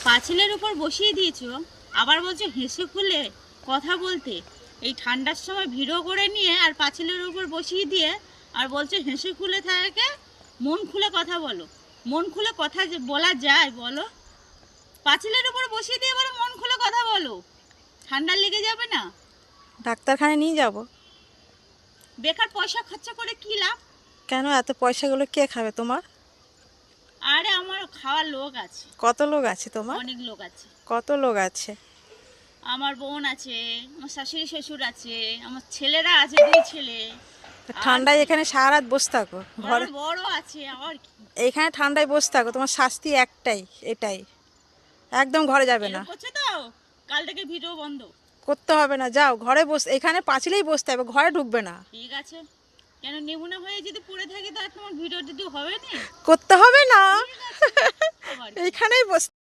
পাঁচিলের উপর বসিয়ে দিয়েছো, আবার বলছো হেসে খুলে কথা বলতে। এই ঠান্ডার সময় ভিড়ও করে নিয়ে আর পাঁচিলের উপর বসিয়ে দিয়ে আর বলছো হেসে খুলে থাকে, মন খুলে কথা বলো। মন খুলে কথা যে বলা যায় বলো? পাঁচিলের উপর বসিয়ে দিয়ে বলো মন খুলে কথা বলো, ঠান্ডা লেগে যাবে না? ডাক্তারখানায় নিয়ে যাব। বেকার পয়সা খরচা করে কি লাভ? কেন এত পয়সাগুলো কে খাবে তোমার? আরে আমার খাওয়ার লোক আছে, কত লোক আছে তোমার? অনেক লোক আছে। কত লোক আছে? আমার বোন আছে, আমার শাশুড়ি শ্বশুর আছে, আমার ছেলেরা আছে, 2 ছেলে। ঠান্ডায় এখানে সারা রাত বসে থাকো ঘরে? আমার বড় আছে আবার কি? এইখানে ঠান্ডায় বসে থাকো, তোমার শাস্তি একটাই, এটাই, একদম ঘরে যাবে না। এরকম করছে তো, কাল থেকে ভিডিও বন্ধ। করতে হবে না, যাও ঘরে বসে, এখানে পাঁচিলেই বসতে হবে, ঘরে ঢুকবে না। ঠিক আছে, কেন নেমুনা হয়ে যদি পড়ে থাকি তো আর তোমার ভিডিও টিডিও হবে না? করতে হবে না, ঠিক আছে, আবার কি? এইখানেই বস।